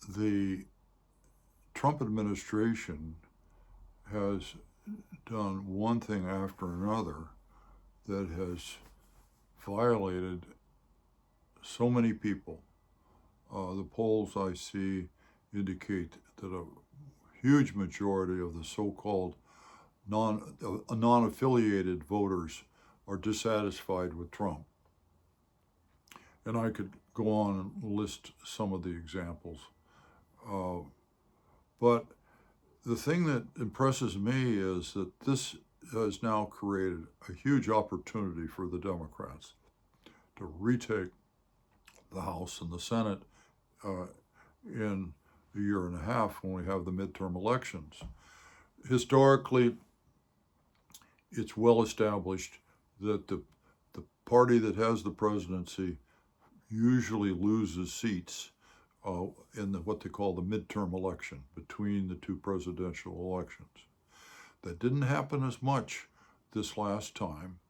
the Trump administration has done one thing after another that has violated so many people. The polls I see indicate that a huge majority of the so-called non-affiliated voters are dissatisfied with Trump. And I could go on and list some of the examples. Uh, but the thing that impresses me is that this has now created a huge opportunity for the Democrats to retake the House and the Senate in a year and a half when we have the midterm elections. Historically, it's well established that the party that has the presidency usually loses seats in what they call the midterm election between the two presidential elections. That didn't happen as much this last time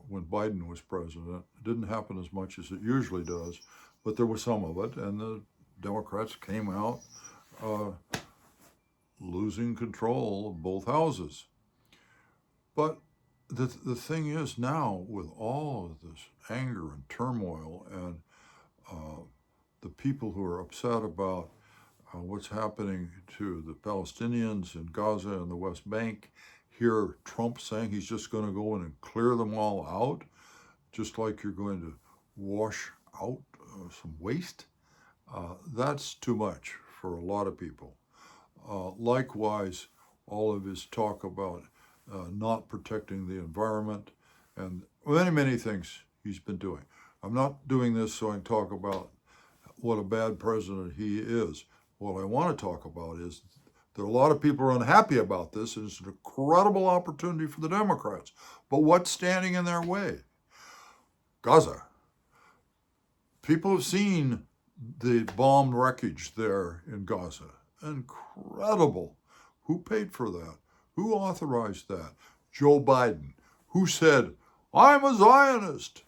when Biden was president. It didn't happen as much as it usually does, but there was some of it, and the Democrats came out losing control of both houses. But the thing is now, with all of this anger and turmoil and the people who are upset about what's happening to the Palestinians in Gaza and the West Bank, hear Trump saying he's just going to go in and clear them all out, just like you're going to wash out some waste. That's too much for a lot of people. Likewise, all of his talk about not protecting the environment and many, many things he's been doing. I'm not doing this so I can talk about what a bad president he is. What I want to talk about is there are a lot of people who are unhappy about this, and it's an incredible opportunity for the Democrats. But what's standing in their way? Gaza. People have seen the bombed wreckage there in Gaza. Incredible. Who paid for that? Who authorized that? Joe Biden, who said, I'm a Zionist.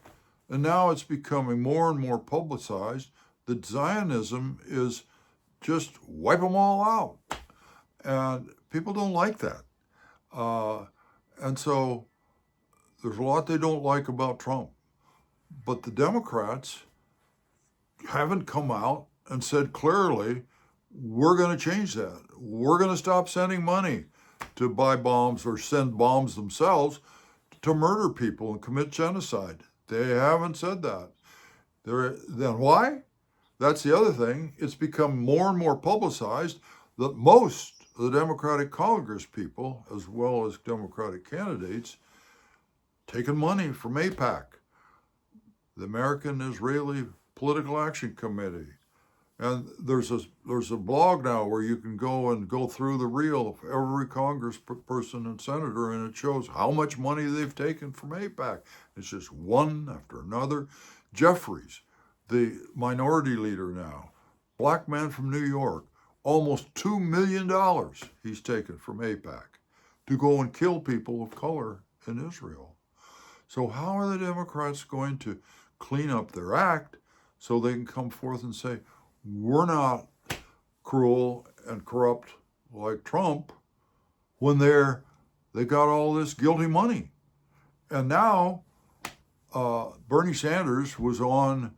And now it's becoming more and more publicized that Zionism is just wipe them all out. And people don't like that. And so there's a lot they don't like about Trump. But the Democrats haven't come out and said clearly, we're going to change that. We're going to stop sending money to buy bombs or send bombs themselves to murder people and commit genocide. They haven't said that. Then why? That's the other thing. It's become more and more publicized that most of the Democratic Congress people, as well as Democratic candidates, taking money from AIPAC, the American Israeli Political Action Committee. And there's a blog now where you can go through the reel of every congressperson and senator, and it shows how much money they've taken from AIPAC. It's just one after another. Jeffries, the minority leader now, black man from New York, almost $2 million he's taken from AIPAC to go and kill people of color in Israel. So how are the Democrats going to clean up their act so they can come forth and say, we're not cruel and corrupt like Trump, when they got all this guilty money? And now Bernie Sanders was on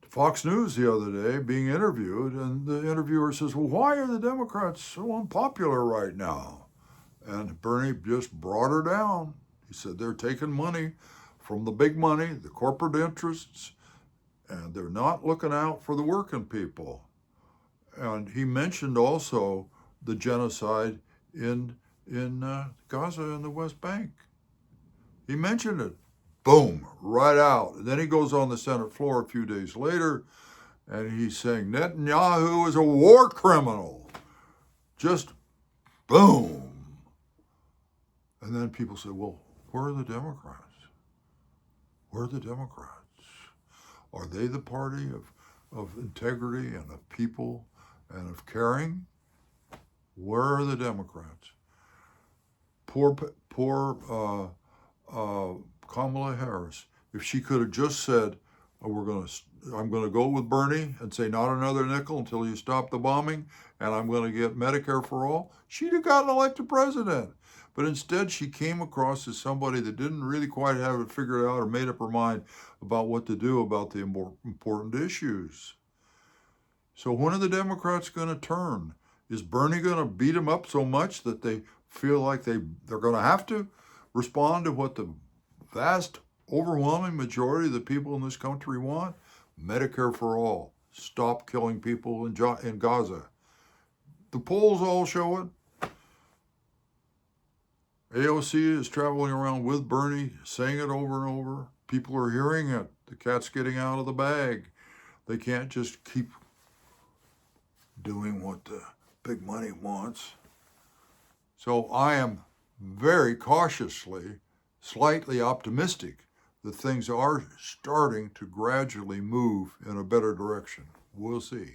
Fox News the other day being interviewed, and the interviewer says, well, why are the Democrats so unpopular right now? And Bernie just brought her down. He said they're taking money from the big money, the corporate interests, and they're not looking out for the working people. And he mentioned also the genocide in Gaza and the West Bank. He mentioned it. Boom, right out. And then he goes on the Senate floor a few days later, and he's saying Netanyahu is a war criminal. Just boom. And then people say, well, where are the Democrats? Where are the Democrats? Are they the party of integrity and of people and of caring? Where are the Democrats? Poor Kamala Harris. If she could have just said, I'm going to go with Bernie and say not another nickel until you stop the bombing, and I'm going to get Medicare for all, she'd have gotten elected president. But instead, she came across as somebody that didn't really quite have it figured out or made up her mind about what to do about the important issues. So when are the Democrats going to turn? Is Bernie going to beat them up so much that they feel like they're going to have to respond to what the vast, overwhelming majority of the people in this country want? Medicare for all. Stop killing people in Gaza. The polls all show it. AOC is traveling around with Bernie, saying it over and over. People are hearing it. The cat's getting out of the bag. They can't just keep doing what the big money wants. So I am very cautiously, slightly optimistic that things are starting to gradually move in a better direction. We'll see.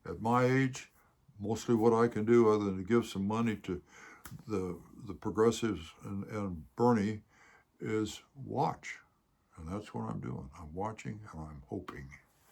At my age, mostly what I can do other than to give some money to the progressives and Bernie is watch. And that's what I'm doing. I'm watching and I'm hoping.